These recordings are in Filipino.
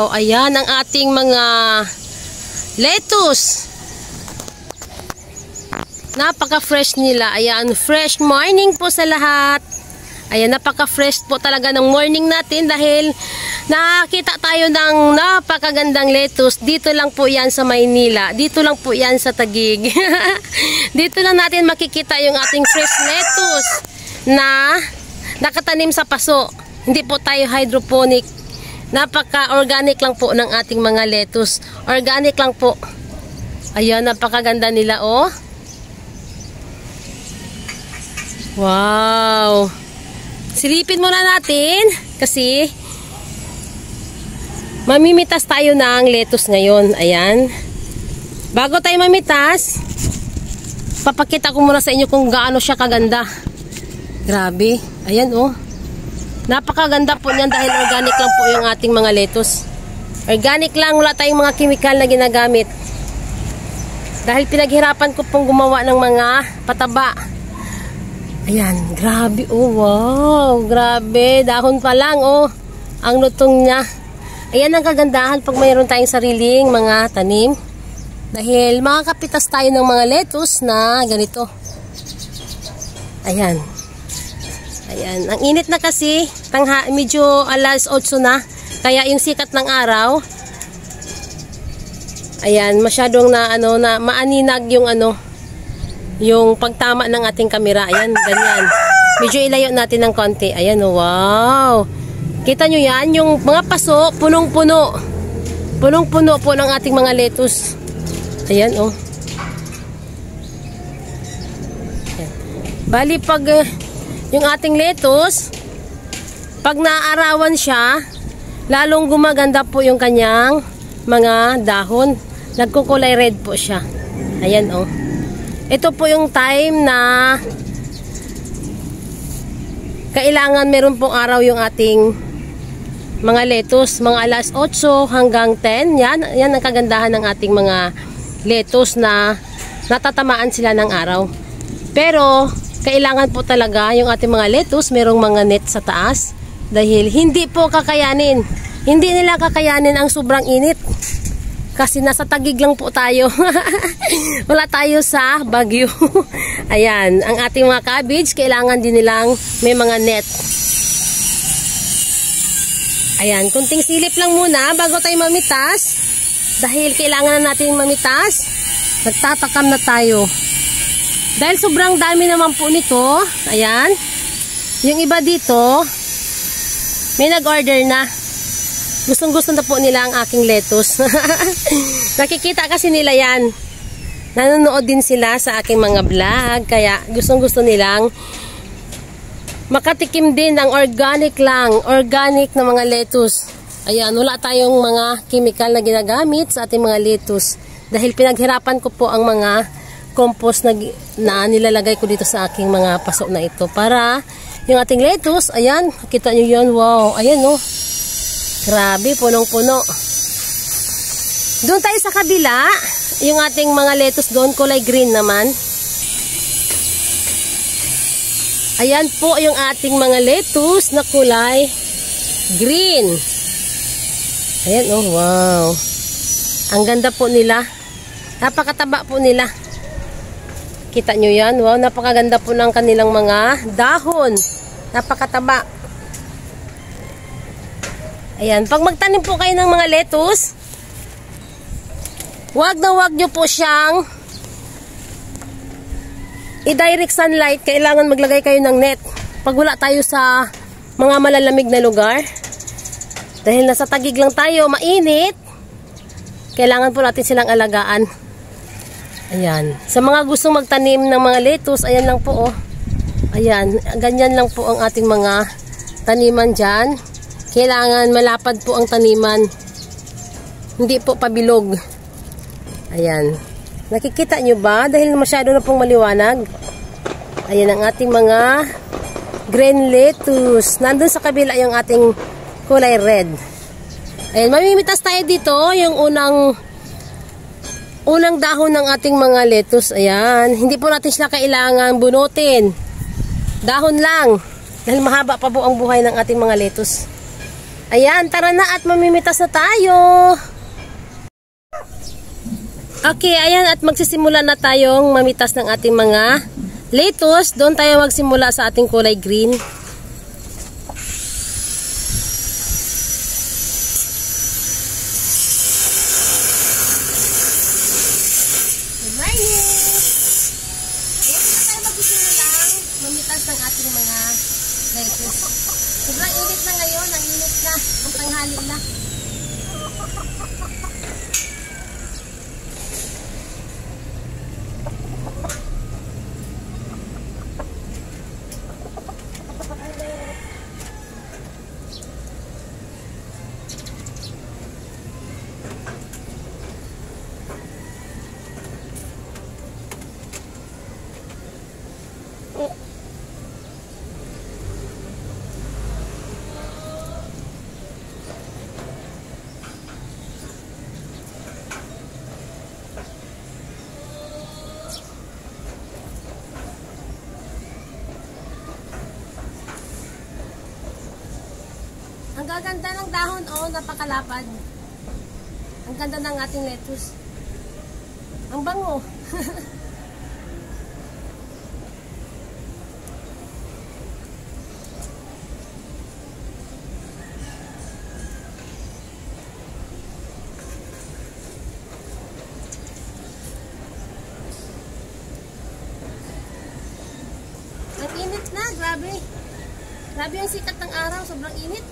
Wow! Ayan ang ating mga lettuce. Napaka-fresh nila. Ayan, fresh morning po sa lahat. Ayan, napaka-fresh po talaga ng morning natin dahil nakakita tayo ng napakagandang lettuce. Dito lang po yan sa Maynila. Dito lang po yan sa Taguig. Dito lang natin makikita yung ating fresh lettuce na nakatanim sa paso. Hindi po tayo hydroponic. Napaka-organic lang po ng ating mga lettuce. Organic lang po. Ayan, napakaganda nila, oh. Wow! Silipin muna natin kasi mamimitas tayo ng lettuce ngayon. Ayan. Bago tayo mamitas, papakita ko muna sa inyo kung gaano siya kaganda. Grabe. Ayan, oh. Napakaganda po niyan dahil organic lang po yung ating mga lettuce. Organic lang, wala tayong mga chemical na ginagamit. Dahil pinaghirapan ko pong gumawa ng mga pataba. Ayan, grabe, oh, wow, grabe, dahon pa lang, oh, ang lutong niya. Ayan ang kagandahan pag mayroon tayong sariling mga tanim. Dahil makakapitas tayo ng mga lettuce na ganito. Ayan. Ayan, ang init na kasi, medyo alas 8 na, kaya yung sikat ng araw, ayan, masyadong na, maaninag yung yung pagtama ng ating kamera. Ayan, ganyan. Medyo ilayo natin ng konti. Ayan, oh, wow. Kita nyo yan, yung mga paso, punong-puno. Punong-puno po ng ating mga lettuce. Ayan, oh. Ayan. Bali, pag yung ating lettuce, pag naaarawan siya, lalong gumaganda po yung kanyang mga dahon. Nagkukulay red po siya. Ayan, oh. Ito po yung time na kailangan meron pong araw yung ating mga lettuce. Mga alas 8 hanggang 10. Yan ang kagandahan ng ating mga lettuce na natatamaan sila ng araw. Pero kailangan po talaga yung ating mga lettuce merong mga net sa taas. Dahil hindi po kakayanin. Hindi nila kakayanin ang sobrang init. Kasi nasa Taguig lang po tayo. Wala tayo sa Baguio. Ayan, ang ating mga cabbage, kailangan din nilang may mga net. Ayan, kunting silip lang muna bago tayo mamitas. Dahil kailangan na natin mamitas, nagtatakam na tayo. Dahil sobrang dami naman po nito. Ayan. Yung iba dito, may nag-order na. Gustong-gusto na po nila ang aking lettuce. Nakikita kasi nila yan. Nanonood din sila sa aking mga vlog. Kaya gustong-gusto nilang makatikim din ng organic lang. Organic na mga lettuce. Ayan, wala tayong mga chemical na ginagamit sa ating mga lettuce. Dahil pinaghirapan ko po ang mga compost na nilalagay ko dito sa aking mga paso na ito. Para yung ating lettuce, ayan, kita nyo yun. Wow, ayan, oh. Grabe, punong-puno. Doon tayo sa kabila, yung ating mga lettuce doon, kulay green naman. Ayan po yung ating mga lettuce na kulay green. Ayan, oh, wow. Ang ganda po nila. Napakataba po nila. Kita nyo yan? Wow, napakaganda po ng kanilang mga dahon. Napakataba. Ayan, pag magtanim po kayo ng mga lettuce, wag nyo po siyang i-direct sunlight. Kailangan maglagay kayo ng net. Pag wala tayo sa mga malalamig na lugar, dahil nasa Taguig lang tayo, mainit, kailangan po natin silang alagaan. Ayan, sa mga gustong magtanim ng mga lettuce, ayan lang po, oh. Ayan, ganyan lang po ang ating mga taniman dyan. Kailangan malapad po ang taniman. Hindi po pabilog. Ayan. Nakikita nyo ba? Dahil masyado na pong maliwanag. Ayan ang ating mga green lettuce. Nandun sa kabila yung ating kulay red. Ayan. Mamimitas tayo dito. Yung unang dahon ng ating mga lettuce. Ayan. Hindi po natin sila kailangan bunutin. Dahon lang. Dahil mahaba pa po ang buhay ng ating mga lettuce. Ayan, tara na at mamimitas na tayo. Okay, ayan at magsisimula na tayong mamitas ng ating mga lettuce. Doon tayo magsimula sa ating kulay green. Good morning! Ayan na tayo magsisimula mamitas ng ating mga lettuce. Sobrang init na ngayon, ang init na, ang tanghali na. Ang gaganda ng dahon, oh, napakalapad. Ang ganda ng ating lettuce. Ang bango. Ang init na, grabe. Grabe ang sikat ng araw, sobrang init.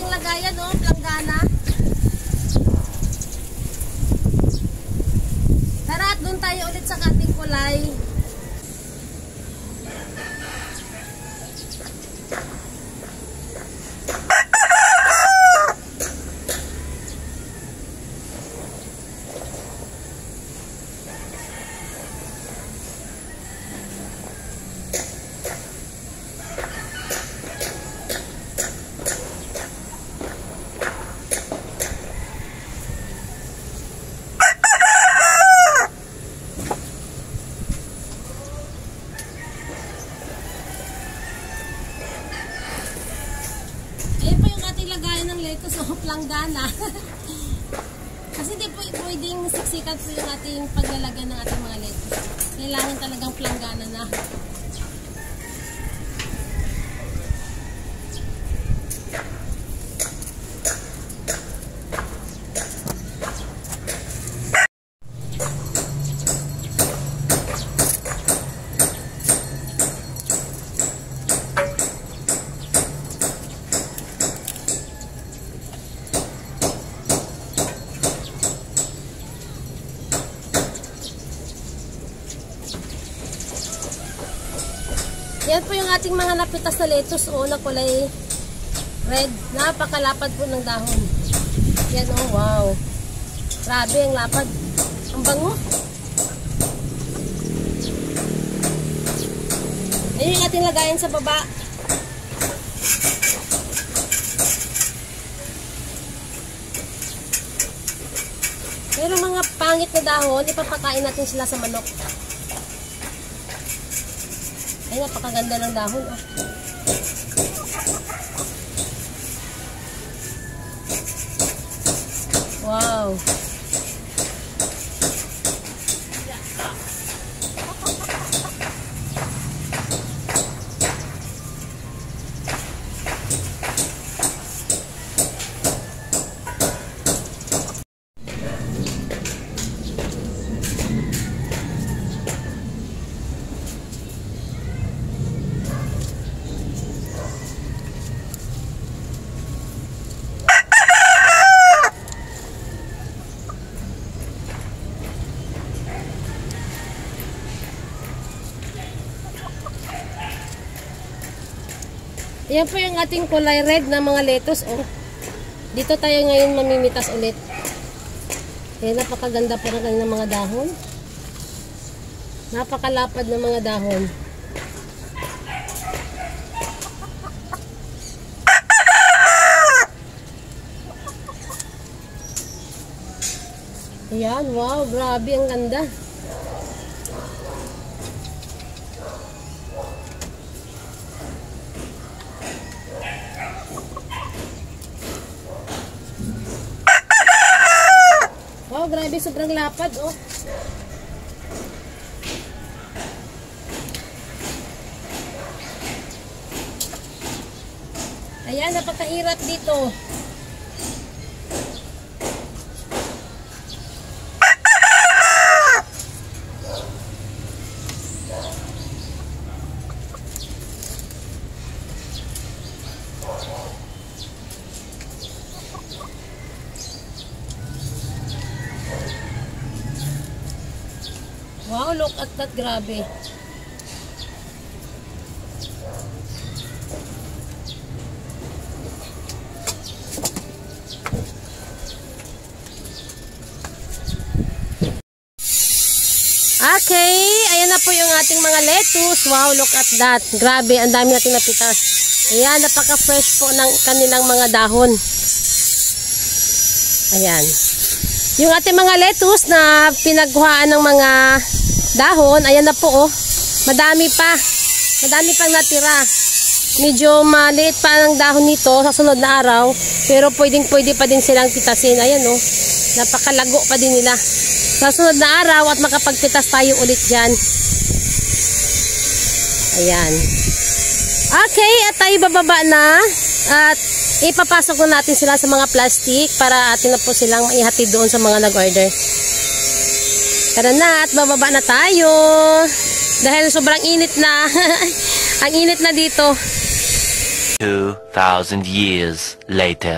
Lagayan, oh, planggana. Tara at doon tayo ulit sa ating kulay. Lagayan ng lettuce o planggana. Kasi hindi po pwedeng siksikan po yung ating paglalagyan ng ating mga lettuce. Kailangan talagang planggana na. Yan po yung ating mga napitas na lettuce o na kulay red. Napakalapad po ng dahon. Yan, oh, wow. Grabe ang lapad. Ang bango. Ayun yung ating lagayan sa baba. Pero mga pangit na dahon, ipapakain natin sila sa manok. Ay, napakaganda ng dahon, oh. Wow. Yan po yung ating kulay red na mga lettuce. Oh. Dito tayo ngayon mamimitas ulit. Kaya napakaganda po ng kanilang mga dahon. Napakalapad ng mga dahon. Ayan, wow, grabe, ang ganda. Wow, grabe, sobrang lapad, oh. Ayan, napakahirap dito. Wow, look at that, grabe. Okay, ayan na po yung ating mga lettuce. Wow, look at that. Grabe, ang dami natin napitas. Ayan, napaka-fresh po ng kanilang mga dahon. Ayan. Yung ating mga lettuce na pinagkuhaan ng mga dahon, ayan na po, oh. Madami pa. Madami pang natira. Medyo maliit pa ang dahon nito sa sunod na araw, pero pwede pa din silang pitasin. Ayan, oh. Napakalago pa din nila. Sa sunod na araw at makapagpitas tayo ulit dyan. Ayan. Okay, at tayo bababa na. At ipapasok na natin sila sa mga plastic para atin na po silang maihatid doon sa mga nag-order. Tara na at bababa na tayo. Dahil sobrang init na. Ang init na dito. 2,000 years later.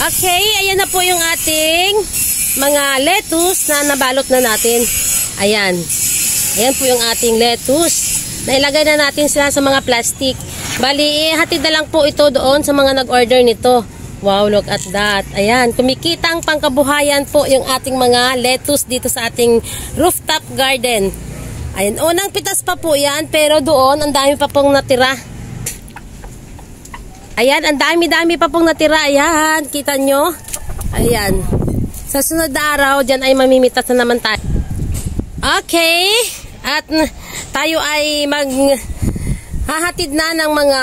Okay, ayan na po yung ating mga lettuce na nabalot na natin. Ayan. Ayan po yung ating lettuce. Nailagay na natin sila sa mga plastic. Bali, hatid na lang po ito doon sa mga nag-order nito. Wow, look at that. Ayan, kumikitang pangkabuhayan po yung ating mga lettuce dito sa ating rooftop garden. Ayan, unang pitas pa po yan, pero doon, ang dami pa pong natira. Ayan, ang dami-dami pa pong natira. Ayan, kita nyo? Ayan. Sa sunod na araw, dyan ay mamimitas na naman tayo. Okay. At tayo ay maghahatid na ng mga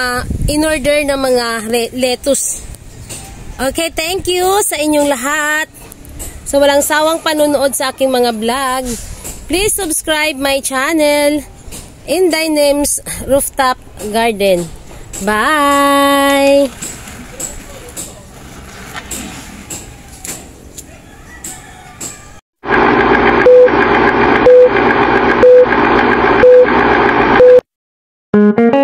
in-order na mga lettuce. Okay, thank you sa inyong lahat. Sa walang sawang panunood sa aking mga vlog. Please subscribe my channel, Inday Names Rooftop Garden. Bye! Thank you.